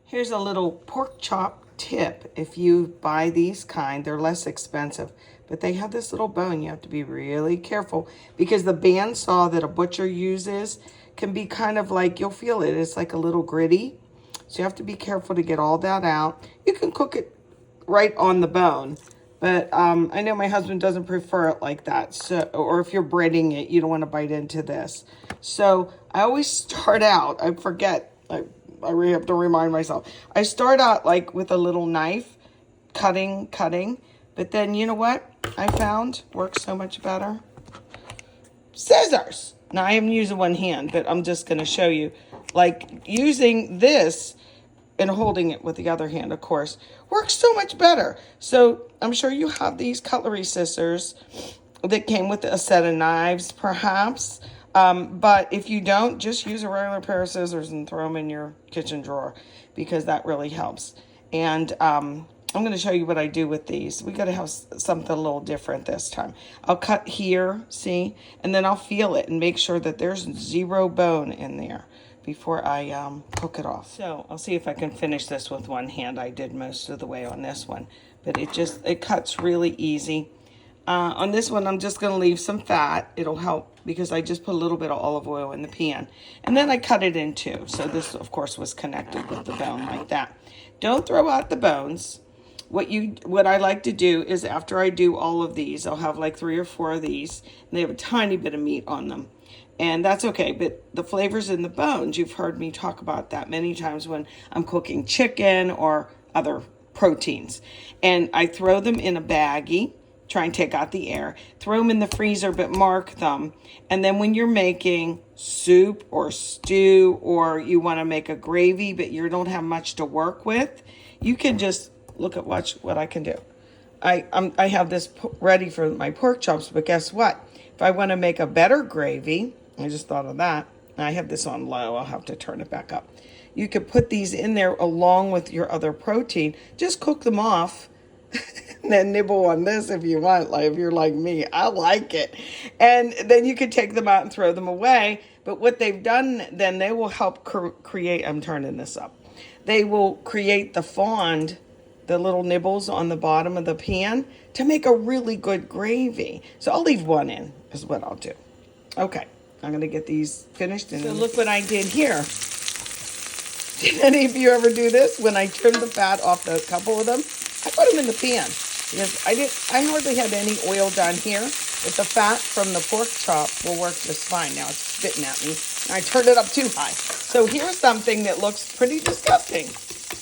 Here's a little pork chop tip. If you buy these kind, they're less expensive, but they have this little bone. You have to be really careful because the bandsaw that a butcher uses can be kind of like, you'll feel it, it's like a little gritty. So you have to be careful to get all that out. You can cook it right on the bone, but I know my husband doesn't prefer it like that. So, or if you're breading it, you don't want to bite into this. So I always start out, I forget, I really have to remind myself. I start out like with a little knife, cutting, but then you know what I found works so much better? Scissors. Now I am using one hand, but I'm just going to show you. Like using this and holding it with the other hand, of course, works so much better. So I'm sure you have these cutlery scissors that came with a set of knives, perhaps. But if you don't, just use a regular pair of scissors and throw them in your kitchen drawer because that really helps. And I'm going to show you what I do with these. We got to have something a little different this time. I'll cut here, see, and then I'll feel it and make sure that there's zero bone in there before I cook it off. So I'll see if I can finish this with one hand. I did most of the way on this one, but it cuts really easy. On this one, I'm just going to leave some fat. It'll help because I just put a little bit of olive oil in the pan. And then I cut it in two. So this, of course, was connected with the bone like that. Don't throw out the bones. What I like to do is after I do all of these, I'll have like 3 or 4 of these. And they have a tiny bit of meat on them. And that's okay, but the flavor's in the bones. You've heard me talk about that many times when I'm cooking chicken or other proteins. And I throw them in a baggie. Try and take out the air, throw them in the freezer, but mark them. And then when you're making soup or stew, or you want to make a gravy, but you don't have much to work with, you can just watch what I can do. I have this ready for my pork chops, but guess what? If I want to make a better gravy, I just thought of that. I have this on low. I'll have to turn it back up. You could put these in there along with your other protein. Just cook them off. And then nibble on this if you want, like if you're like me. I like it. And then you could take them out and throw them away. But what they've done, then they will help create, I'm turning this up. They will create the fond, the little nibbles on the bottom of the pan to make a really good gravy. So I'll leave one in is what I'll do. Okay, I'm going to get these finished. And so look what I did here. Did any of you ever do this? When I trimmed the fat off a couple of them, I put them in the pan because I hardly had any oil down here, but the fat from the pork chop will work just fine. Now it's spitting at me, and I turned it up too high. So here's something that looks pretty disgusting.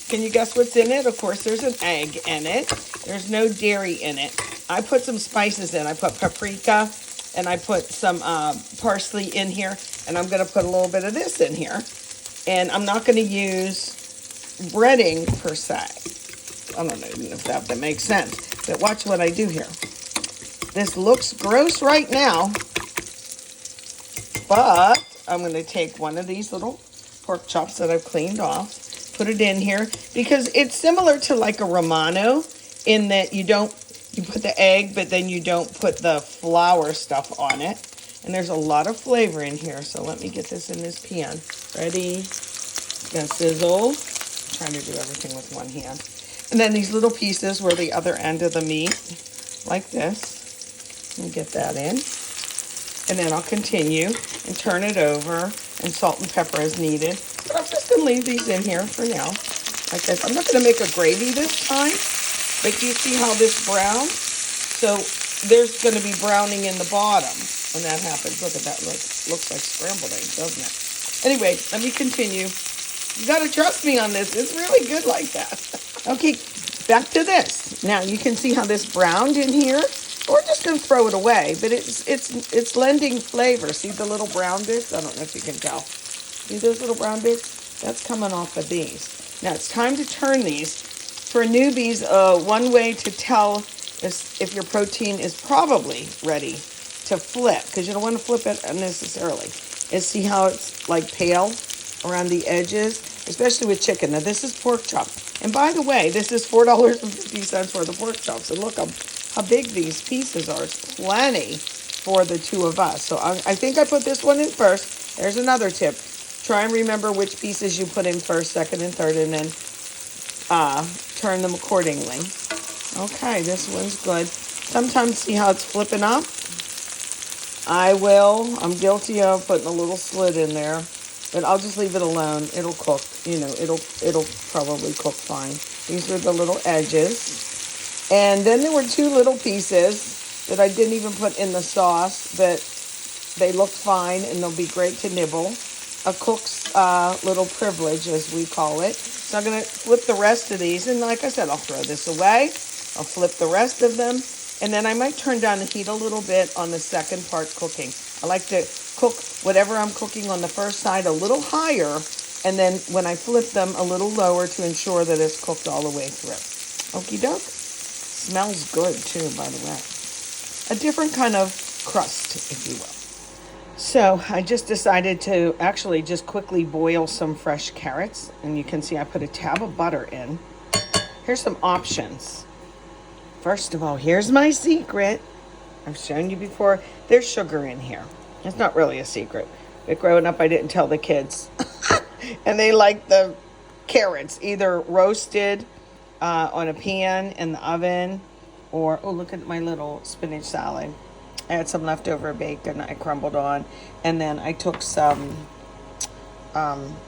Can you guess what's in it? Of course, there's an egg in it. There's no dairy in it. I put some spices in. I put paprika, and I put some parsley in here, and I'm going to put a little bit of this in here. And I'm not going to use breading per se. I don't know if that makes sense, but watch what I do here. This looks gross right now, but I'm going to take one of these little pork chops that I've cleaned off, put it in here, because it's similar to like a Romano in that you put the egg, but then you don't put the flour stuff on it. And there's a lot of flavor in here, so let me get this in this pan. Ready? It's going to sizzle. I'm trying to do everything with one hand. And then these little pieces were the other end of the meat, like this. Let me get that in. And then I'll continue and turn it over and salt and pepper as needed. But I'm just going to leave these in here for now. Like this. I'm not going to make a gravy this time, but you see how this browns? So there's going to be browning in the bottom when that happens. Look at that. Looks like scrambled eggs, doesn't it? Anyway, let me continue. You got to trust me on this. It's really good like that. Okay, back to this. Now you can see how this browned in here. We're just going to throw it away, but it's lending flavor. See the little brown bits? I don't know if you can tell. See those little brown bits? That's coming off of these. Now it's time to turn these. For newbies, one way to tell is if your protein is probably ready to flip, because you don't want to flip it unnecessarily, is see how it's like pale around the edges, especially with chicken. Now this is pork chop. And by the way, this is $4.50 worth of pork chops. And look how big these pieces are. It's plenty for the two of us. So I think I put this one in first. There's another tip. Try and remember which pieces you put in first, second, and third, and then turn them accordingly. Okay, this one's good. Sometimes see how it's flipping up? I'm guilty of putting a little slit in there, but I'll just leave it alone. It'll cook, it'll probably cook fine. These are the little edges. And then there were two little pieces that I didn't even put in the sauce, but they look fine and they'll be great to nibble. A cook's little privilege, as we call it. So I'm going to flip the rest of these. And like I said, I'll throw this away. I'll flip the rest of them. And then I might turn down the heat a little bit on the second part cooking. I like to cook whatever I'm cooking on the first side a little higher. And then when I flip them, a little lower to ensure that it's cooked all the way through. Okie doke. Smells good too, by the way. A different kind of crust, if you will. So I just decided to actually just quickly boil some fresh carrots. And you can see I put a tab of butter in. Here's some options. First of all, here's my secret. I've shown you before. There's sugar in here. It's not really a secret. But growing up, I didn't tell the kids. And they like the carrots, either roasted on a pan in the oven, or, oh, look at my little spinach salad. I had some leftover bacon I crumbled on, and then I took some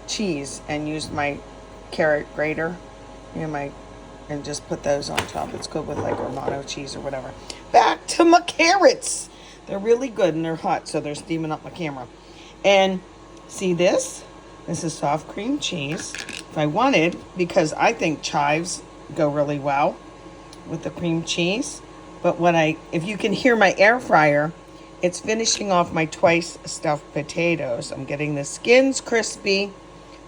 cheese and used my carrot grater, and just put those on top. It's good with like Romano cheese or whatever. Back to my carrots. They're really good and they're hot, so they're steaming up my camera. And see this? This is soft cream cheese. If I wanted, because I think chives go really well with the cream cheese. But if you can hear my air fryer, it's finishing off my twice stuffed potatoes. I'm getting the skins crispy.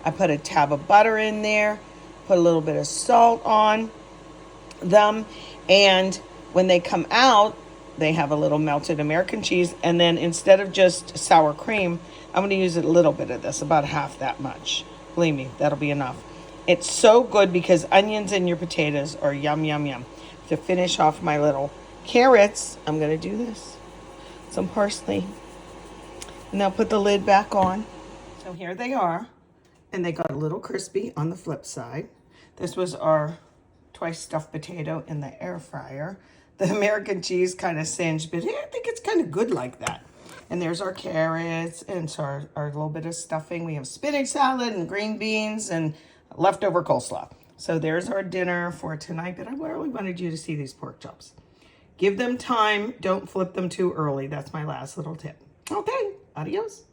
I put a tab of butter in there, put a little bit of salt on them. And when they come out, they have a little melted American cheese. And then instead of just sour cream, I'm going to use a little bit of this, about half that much. Believe me, that'll be enough. It's so good because onions in your potatoes are yum, yum, yum. To finish off my little carrots, I'm going to do this. Some parsley. And I'll put the lid back on. So here they are. And they got a little crispy on the flip side. This was our twice stuffed potato in the air fryer. The American cheese kind of singed, but I think it's kind of good like that. And there's our carrots and so our little bit of stuffing. We have spinach salad and green beans and leftover coleslaw. So there's our dinner for tonight, but I really wanted you to see these pork chops. Give them time. Don't flip them too early. That's my last little tip. Okay, adios.